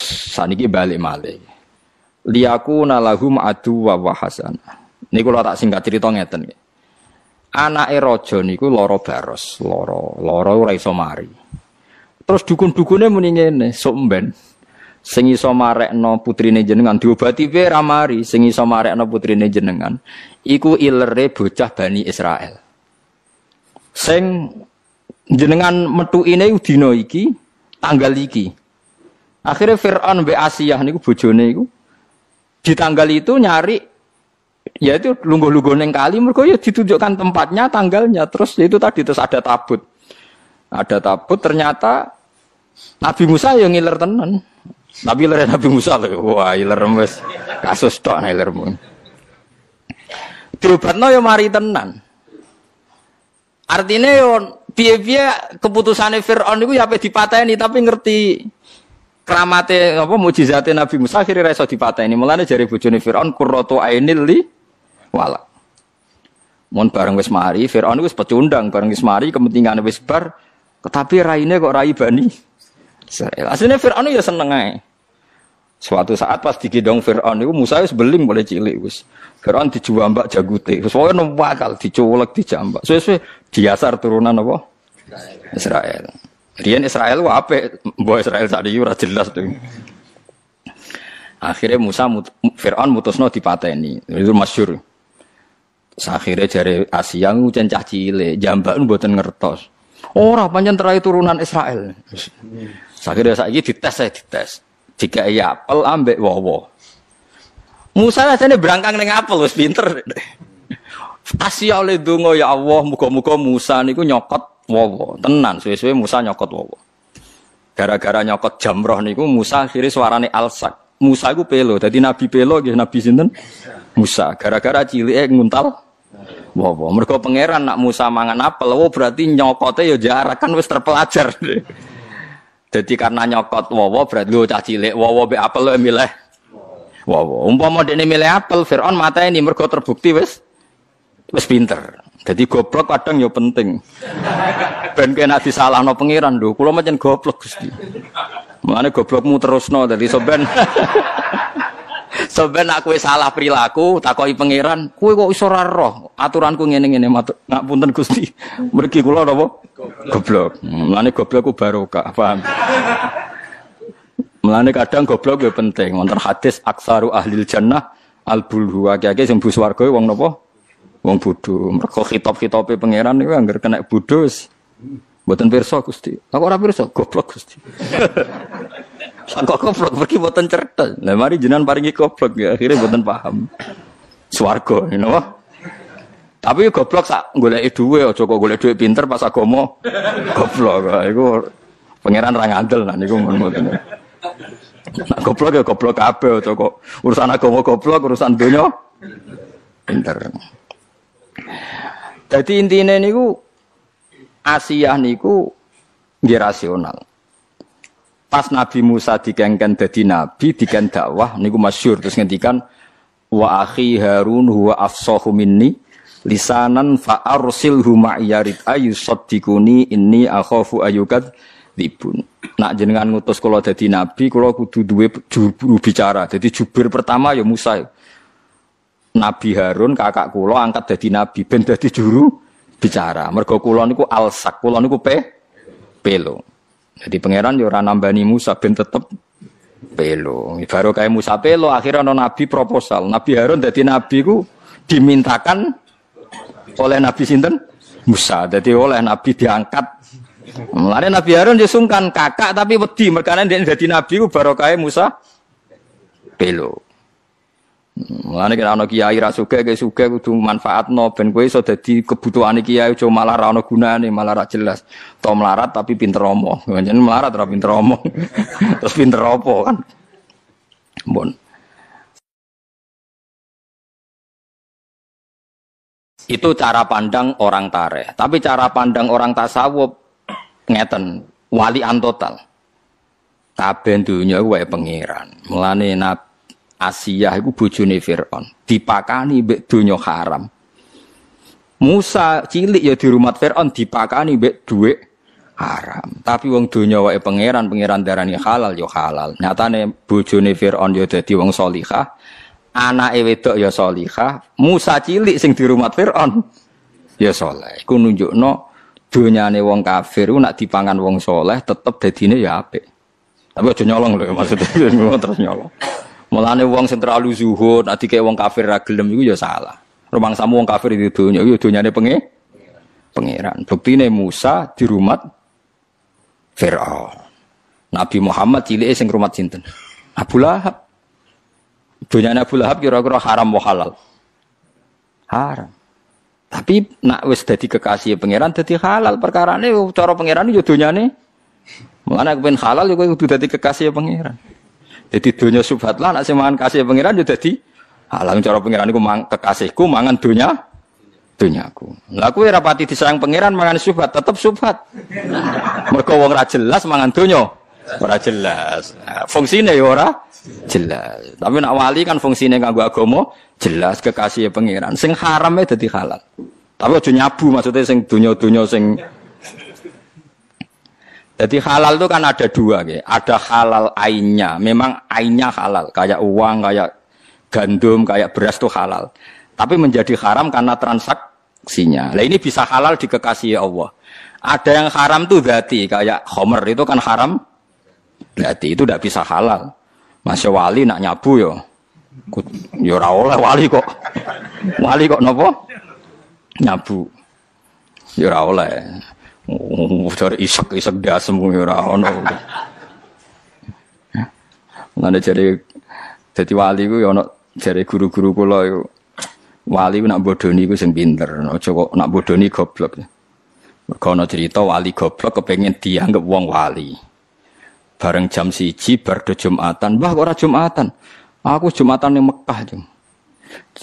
saniki balik malih. Liyakuna lahum adu wa hasan. Niku kula tak singkat cerita ngeten nggih. Anake raja niku lara baros, lara ora iso mari. Terus dukun-dukune muni ngene, sok mben. Sing iso marekno putrine jenengan diobati wae ra mari, sing iso marekno putrine jenengan iku ilere bocah Bani Israel. Sing jenengan metuine dina iki, tanggal iki. Akhirnya Fir'aun mbek Asiyah niku bojone iku di tanggal itu nyari ya itu lungguh-lungguh ning kali mergo ya ditunjukkan tempatnya, tanggalnya, terus itu tadi terus ada tabut. Ada tabut ternyata Nabi Musa yang ngiler tenan. Tapi iler Nabi Musa lho, wah iler wis kasus tok ilermu. Diobatno ya mari tenan. Artinya yo piye-piye keputusane Firaun niku ya ape dipateni tapi ngerti kramate apa mukjizate Nabi Musa akhire ra iso dipateni. Mulane jare bojone Firaun qurratu ainil li wala. Mun bareng wis mari Firaun wis pecundang bareng wis mari kepentingane wis bar tetapi raine kok rai Bani Israil. Asline Firaun ya seneng ae. Suatu saat pas digedong Firaun niku Musa wis beling boleh cilik wis. Firaun dijambak jagute. Wis pokoke bakal diculek dijambak. Suwe-suwe diasar turunan apa? Israel. Riyen Israel wae apik, mbok Israel sakniki ora jelas tuh. Akhirnya Firaun mutusno dipateni. Itu masyhur. Akhirnya jare Asia ngucen cah cilik, jambak mboten ngertos. Ora pancen terai turunan Israel. Akhirnya saiki dites. Jika iya apel ambek wowo. Musa rasane berangkang ning apel wis pinter. Asia oleh donga ya Allah, muga-muga Musa niku nyokot wowo. Tenan suwe-suwe Musa nyokot wowo. Gara-gara nyokot jamroh niku Musa akhire suarane alsak. Musa iku pelo, dadi nabi pelo nggih nabi sinten? Musa. Gara-gara cilike nguntal wowo. Mergo pangeran nak Musa mangan apel, berarti nyokote ya jarak kan wis terpelajar. Jadi karena nyokot wowo berarti lu cah cilik wowo be apel lu milih wowo. Umpama dekne milih apel Firaun mateni mergo terbukti wis pinter. Jadi goblok kadang ya penting. Ben kena disalahno pangeran lho, kula pancen goblok Gusti. Mulane goblokmu terusno dadi soben. Soben aku wis salah perilaku takoki pangeran, kowe kok iso ora roh aturanku ngene-ngene matur. Ngapunten Gusti. Mergi kula napa? Goblok. Mulane goblok ku barokah, paham? Mulane kadang goblok ya penting. Wonten hadis aksaru ahlil jannah al-bulhu. Akeh-akeh sing bu swarga wong napa? Wong bodho. Mergo khitab-khitabe pangeran niku anggere kena bodho wis mboten pirsa Gusti. Aku ora pirsa, goblok Gusti. Kok goblok pergi mboten cerdas. Lah mari jenengan paringi goblok ya akhire mboten paham. Swarga, you know? Tapi goblok sak goleki dhuwit aja kok golek dhuwit pinter pas agama goblok. Iku pangeran ra ngandel nah niku ngono. Nah goblok ya goblok kabeh aja kok urusan agama goblok, urusan donya pinter. Dadi intine niku Asiyah niku nggih rasional. Pas Nabi Musa dikengken dadi nabi, diken dakwah niku masyhur terus ngendikan wa akhi Harun huwa afsahu minni lisanan fa arsilhu ma'iyarid ayusaddiquni inni akhafu ayyukad libun. Nak jenengan ngutus kula dadi nabi, kula kudu duwe juru bicara. Dadi jubir pertama ya Musa. Nabi Harun kakak kula angkat dadi nabi ben dadi juru bicara. Mergo kula niku alsak, kula niku pelo. Jadi pangeran yo ora nambani Musa ben tetep pelo. Baru kayak Musa pelo akhirnya ana nabi proposal. Nabi Harun dadi nabi ku dimintakan oleh Nabi sinten? Musa. Jadi oleh Nabi diangkat. Mulane Nabi Harun yo sungkan kakak tapi wedi merkane dene dadi nabi ku barokah Musa pelo. Mulane kira ana kiai ra sugih kudu manfaatno ben kowe iso dadi kebutuhane kiai aja malah ra ana gunane, malah ra jelas. To melarat tapi pinter omong. Pancen melarat ora pinter omong. Terus pinter apa kan? Mbon. Itu cara pandang orang tareh. Tapi cara pandang orang tasawuf ngeten, walian total. Kabeh donya wae pangeran. Mulane Asiyah iku bojone Firaun, dipakani mbek donya haram. Musa cilik ya di rumah Firaun dipakani mbek dhuwit haram. Tapi wong donya wae pangeran darani halal ya halal. Nyatane bojone Firaun ya dadi wong salihah, anake wedok ya salihah, Musa cilik sing di rumah Firaun ya saleh. Iku nunjukno donyane wong kafir nak dipangan wong saleh tetep dadine ya apik. Tapi aja nyolong lho maksudnya terus nyolong. Mulane wong sing terlalu zuhud nek dikek wong kafir ra gelem iku ya salah. Rumangsamu wong kafir di donya iku donyane pangeran. Buktine Musa di rumah Fir'aun. Nabi Muhammad cilike sing rumah sinten? Abu Lahab. Donyane Abu Lahab kira-kira haram wa halal? Haram. Tapi nak wis dadi kekasih pangeran dadi halal. Perkarane cara pangeran yo donyane. Mulane kepen halal yo kudu dadi kekasih pangeran. Jadi dunia subhat lah, nak sing mangan kasih pangeran yo dadi halal. Cara pangeran iku kekasihku mangan dunyaku. Lah kowe ora pati disayang pangeran mangan subhat tetep subhat. Mergo wong ora jelas mangan donya. Ora jelas. Fungsine ya ora jelas. Tapi nak wali kan fungsine kanggo agama jelas kekasih pangeran. Sing harame dadi halal. Tapi aja nyabu maksudnya sing donya-donya sing. Jadi halal itu kan ada dua, ya. Ada halal ainnya, memang ainnya halal, kayak uang, kayak gandum, kayak beras itu halal. Tapi menjadi haram karena transaksinya. Nah ini bisa halal dikekasihi Allah. Ada yang haram tuh dzati, kayak khomer itu kan haram, dzati itu tidak bisa halal. Masya wali nak nyabu yo, yo ora oleh wali kok nopo nyabu, yo ora oleh. Dari isak dasem ora ono. Ngene jadi wali ku ya ono jare guru-guru kula yo. Wali ku nak bodoni ku sing pinter, aja kok nak bodoni goblok. Mergo ana cerita wali goblok kepengin dianggap wong wali. Bareng jam 1 bar do Jumatan, "Mbah kok ora Jumatan?" "Aku Jumatan ning Mekah, Jum."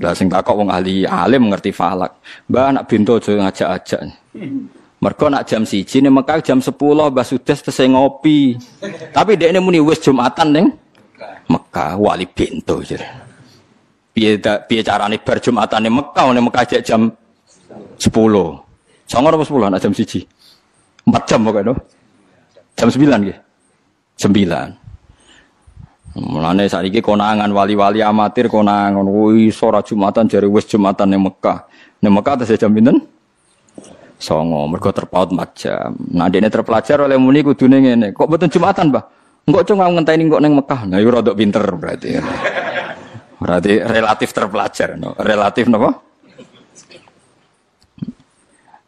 Lah sing takok wong ahli alim ngerti falak. "Mbah nak bintu aja ngajak-ajak." Mergo nak jam 1 ning Mekah jam 10 Mbah Sudes tesih ngopi. Tapi dekne muni wis Jumatan ning Mekah wali bento jare. Piye carane bar Jumatan ning Mekah jek jam 10. Songo apa 10 nak jam 1. 4 jam pokoke no. Jam 9 nggih. 9. Mulane saiki konangan wali-wali amatir konangan wis ora Jumatan jare wis Jumatan ning Mekah. Ning Mekah tesih jam pinten? Songo, mergo terpaut 4 jam. Nah, dene terpelajar oleh muni kudune ngene. Kok mboten Jumatan, Mbah? Engko cuma ngenteni kok ning Mekah. Nah, iku rada pinter berarti. Berarti relatif terpelajar, no. Relatif napa?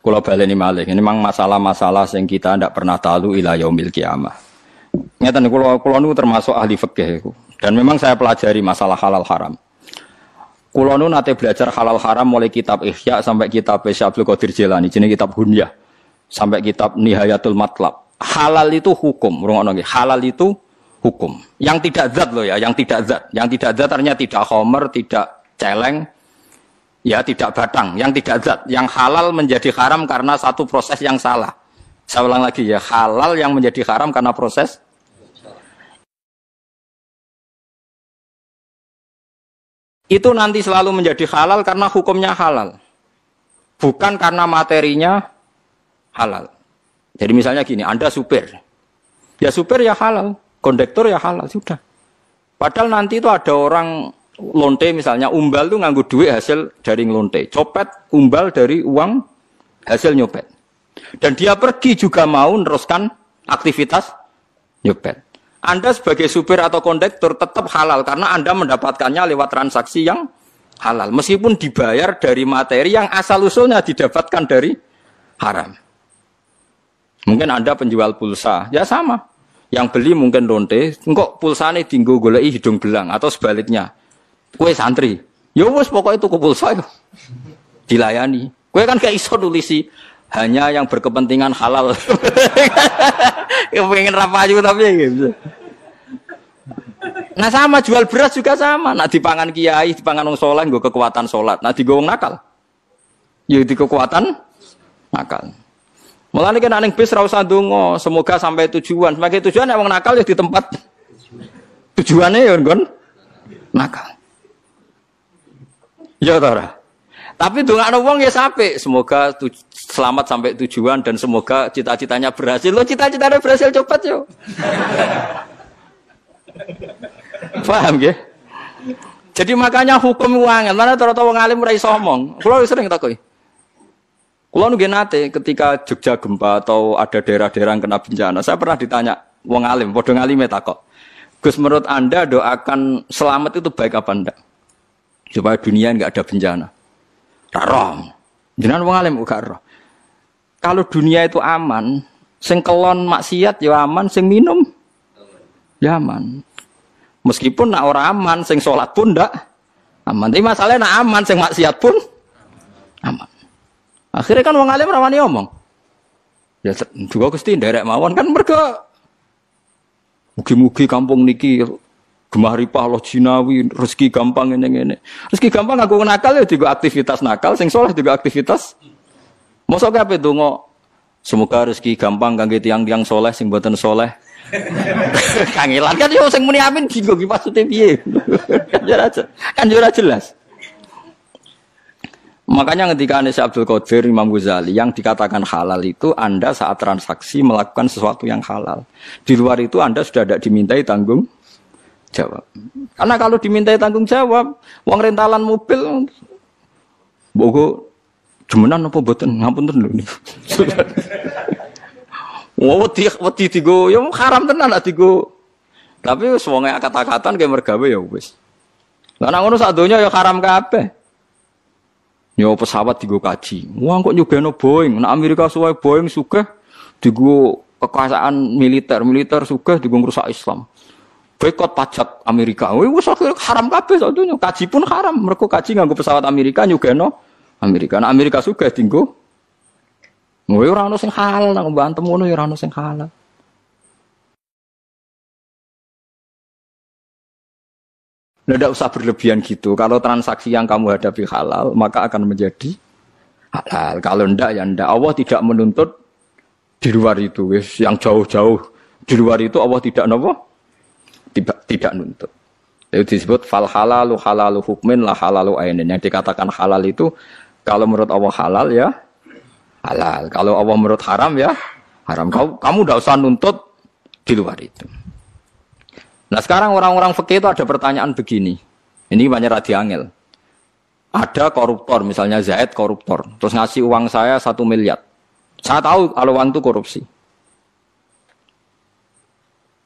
Kula baleni malih. Ini memang masalah-masalah sing kita ndak pernah tahu ila yaumil qiyamah. Ngeten kula niku termasuk ahli fikih dan memang saya pelajari masalah halal haram. Kulo nu nate belajar halal haram mulai kitab Ihya sampai kitab Syaikhul Qadir Jilani, jenenge kitab Hunyah, sampai kitab Nihayatul Matlab. Halal itu hukum, rungokno nggih. Halal itu hukum. Yang tidak zat loh ya, yang tidak zat. Yang tidak zat artinya tidak khomer, tidak celeng, ya tidak batang, yang tidak zat. Yang halal menjadi haram karena satu proses yang salah. Saya ulang lagi ya, halal yang menjadi haram karena proses itu nanti selalu menjadi halal karena hukumnya halal. Bukan karena materinya halal. Jadi misalnya gini, Anda supir. Ya supir ya halal, kondektor ya halal, sudah. Padahal nanti itu ada orang lonte misalnya, umbal itu nganggu duit hasil dari ngelonte. Copet umbal dari uang hasil nyopet. Dan dia pergi juga mau meneruskan aktivitas nyopet. Anda sebagai supir atau kondektor tetap halal karena Anda mendapatkannya lewat transaksi yang halal. Meskipun dibayar dari materi yang asal-usulnya didapatkan dari haram. Mungkin Anda penjual pulsa, ya sama. Yang beli mungkin lonte, kok pulsane dinggo goleki hidung belang atau sebaliknya. Kue santri, ya wis pokoknya tuku pulsa itu dilayani. Kue kan gak iso nulisi hanya yang berkepentingan halal. Pengen rapayu tapi gitu. Nah sama jual beras juga sama. Nak dipangan kiai, dipangan wong saleh nggo kekuatan salat. Nak digo wong nakal. Ya di kekuatan nakal. Mulane kan ning bis ra usah ndonga, semoga sampai tujuan. Sebagai tujuan nek wong nakal ya di tempat tujuannya ya nggon nakal. Ya ta ora? Tapi dongakno wong ya sampai semoga selamat sampai tujuan dan semoga cita-citanya berhasil. Lo cita-citanya berhasil cepat yo. Paham ya? Jadi makanya hukum uangan, mana tahu-tahu wong alim ora iso omong. Kulo sering takoki. Kulo nggih nate ketika Jogja gempa atau ada daerah-daerah yang kena bencana, saya pernah ditanya wong alim, padha ngalime takok. Gus, menurut Anda doakan selamat itu baik apa enggak? Supaya dunia enggak ada bencana. Ra roh. Jenengan wong alim uga roh. Kalau dunia itu aman, sing kelon maksiat ya aman, sing minum ya aman. Meskipun nak ora aman, sing sholat pun ndak aman. Tapi masalahnya nak aman, sing maksiat pun aman. Akhirnya kan wong alim ora wani omong. Ya juga Gusti nderek mawon kan mergo mugi-mugi kampung niki gemah ripah Allah jinawi, rezeki gampang ngene-ngene. Rezeki gampang aku nakal ya juga aktivitas nakal, sing saleh juga aktivitas. Mosok kabeh donga semoga rezeki gampang kangge tiyang-tiyang saleh sing mboten saleh. Kangelan kan yo sing muni amin bingung iki maksude piye. Kan ora jelas. Makanya ketika Syekh Abdul Qadir Imam Ghazali yang dikatakan halal itu Anda saat transaksi melakukan sesuatu yang halal. Di luar itu Anda sudah tidak dimintai tanggung jawab. Karena kalau dimintai tanggung jawab, uang rentalan mobil bogo jemenan apa mboten ngapunten lho niku. Wedi digo ya haram tenan lak digo. Tapi wis wong kata-katan kayak mergawe ya wis. Lah nang ngono sak donya ya haram kabeh. Ya pesawat digo kaji. Wong kok nyugeno Boeing, nek Amerika suwe Boeing sugih digo kekuasaan militer sugih digo ngrusak Islam. Boikot pajak Amerika. Wis haram kabeh sak donya. Kaji pun haram. Mergo kaji nganggo pesawat Amerika nyugeno Amerika. Nek Amerika sugih dienggo ora ono sing halal nang mbantem ngono ya ora ono sing halal. Tidak usah berlebihan gitu. Kalau transaksi yang kamu hadapi halal, maka akan menjadi halal. Kalau ndak ya ndak. Allah tidak menuntut di luar itu. Yang jauh-jauh di luar itu Allah tidak nopo? Tidak nuntut. Itu disebut fal halalu halalu hukmin la halalu ainin. Yang dikatakan halal itu kalau menurut Allah halal ya halal. Kalau Allah menurut haram ya haram. Kamu tidak usah nuntut di luar itu. Nah sekarang orang-orang fikih itu ada pertanyaan begini. Ini banyak radi angel. Ada koruptor, misalnya Zaid koruptor. Terus ngasih uang saya 1 miliar. Saya tahu kalau uang itu korupsi.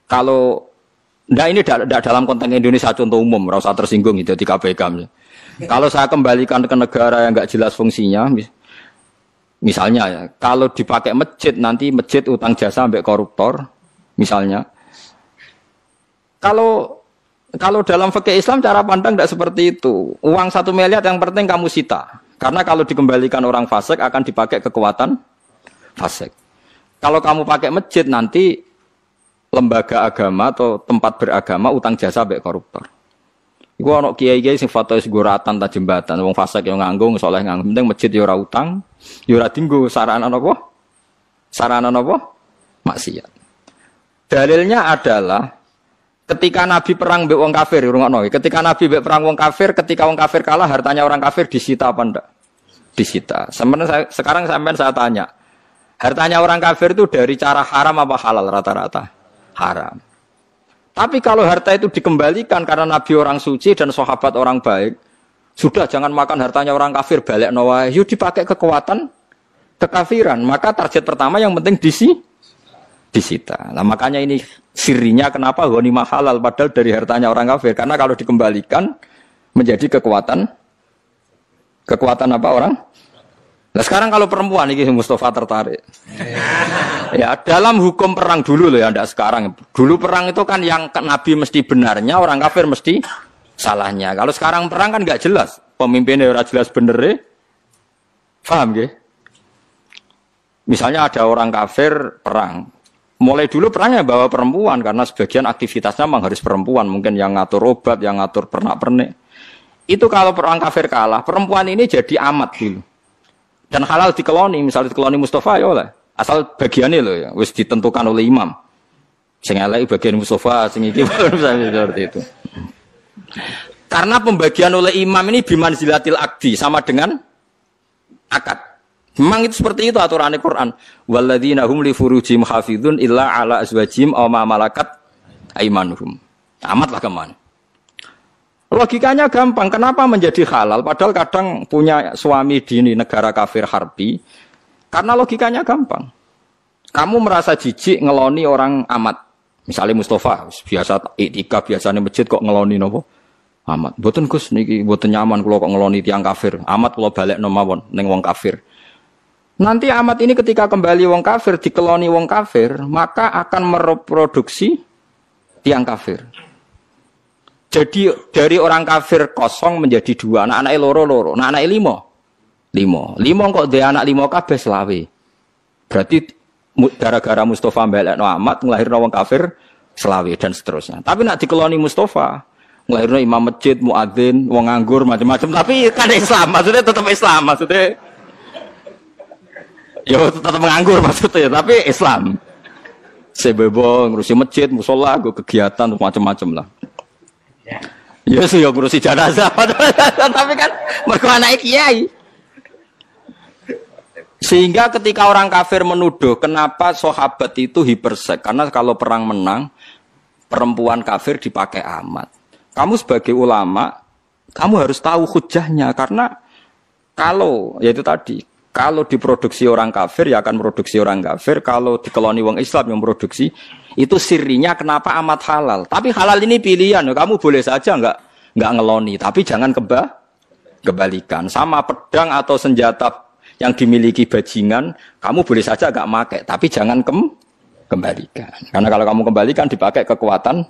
Kalau ini tidak dalam konteks Indonesia contoh umum, rasa tersinggung itu di KPK. Kalau saya kembalikan ke negara yang nggak jelas fungsinya, misalnya ya, kalau dipakai masjid nanti masjid utang jasa sampai koruptor, misalnya. Kalau dalam fikih Islam cara pandang tidak seperti itu. Uang 1 miliar yang penting kamu sita. Karena kalau dikembalikan orang fasik akan dipakai kekuatan fasik. Kalau kamu pakai masjid nanti lembaga agama atau tempat beragama utang jasa sampai koruptor. Iku ana kiai-kiai sing fatwa seguratan ta jembatan, wong fasik yang nganggo, saleh nganggo, penting masjid ya ora utang, ya ora dienggo sarana napa? Sarana napa? Maksiat. Dalilnya adalah ketika Nabi perang mbek wong kafir, rungokno. Ketika Nabi mbek perang wong kafir, ketika wong kafir kalah, hartanya orang kafir disita apa ndak? Disita. Sekarang sampean saya tanya. Hartanya orang kafir itu dari cara haram apa halal rata-rata? Haram. Tapi kalau harta itu dikembalikan karena Nabi orang suci dan sahabat orang baik, sudah jangan makan hartanya orang kafir, balik nawae, yuk dipakai kekuatan kekafiran. Maka target pertama yang penting disita. Nah makanya ini sirinya kenapa ghanimah halal padahal dari hartanya orang kafir. Karena kalau dikembalikan menjadi kekuatan apa orang? Nah sekarang kalau perempuan ini Mustafa tertarik. Ya dalam hukum perang dulu loh ya, tidak sekarang. Dulu perang itu kan yang Nabi mesti benarnya, orang kafir mesti salahnya. Kalau sekarang perang kan nggak jelas. Pemimpinnya ora jelas bener. Paham nggih? Misalnya ada orang kafir perang. Mulai dulu perangnya bawa perempuan karena sebagian aktivitasnya memang harus perempuan, mungkin yang ngatur obat, yang ngatur pernak-pernik. Itu kalau perang kafir kalah, perempuan ini jadi amat dulu. Dan halal dikeloni, misalnya dikeloni Mustafa ya oleh. Asal bagiannya loh ya, wis ditentukan oleh imam. Sing elek bagian Mustafa, sing iki seperti itu. Karena pembagian oleh imam ini bimanzilatil akdi sama dengan akad. Memang itu seperti itu aturan Al-Quran. Walladzina hum li furujihim hafizun illa ala azwajihim aw ma malakat aimanuhum. Amat lah kemana. Logikanya gampang. Kenapa menjadi halal? Padahal kadang punya suami di negara kafir harbi. Karena logikanya gampang. Kamu merasa jijik ngeloni orang amat. Misalnya Mustafa, biasa etika biasanya masjid kok ngeloni nopo? Amat. Mboten Gus niki mboten nyaman kula kok ngeloni tiang kafir. Amat kula balekno mawon ning wong kafir. Nanti amat ini ketika kembali wong kafir dikeloni wong kafir, maka akan mereproduksi tiang kafir. Jadi dari orang kafir kosong menjadi dua, anak-anake loro, anak-anake lima kok dia anak lima kabeh selawe. Berarti gara-gara Mustafa mbelekno amat nglahirno wong kafir selawe dan seterusnya. Tapi nak dikeloni Mustafa nglahirno imam masjid, muadzin, wong nganggur macam-macam, tapi kan Islam, maksudnya tetap Islam, maksudnya ya tetap nganggur maksudnya, tapi Islam. Sebebo ngurusi masjid, musola, kegiatan macam-macam lah. Ya sih ya ngurusi jenazah, tapi kan mergo anake kiai. Sehingga ketika orang kafir menuduh kenapa sahabat itu hipersek, karena kalau perang menang perempuan kafir dipakai amat. Kamu sebagai ulama, kamu harus tahu hujahnya, karena kalau yaitu tadi, kalau diproduksi orang kafir ya akan produksi orang kafir, kalau dikeloni wong Islam yang produksi, itu sirinya kenapa amat halal. Tapi halal ini pilihan, kamu boleh saja enggak ngeloni, tapi jangan kebalikan. Sama pedang atau senjata yang dimiliki bajingan, kamu boleh saja enggak pakai, tapi jangan kembalikan. Karena kalau kamu kembalikan dipakai kekuatan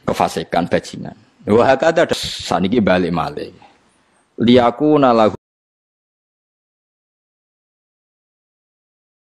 kefasikan bajingan. Wah kata saniki balik malih. Liyaku nalahu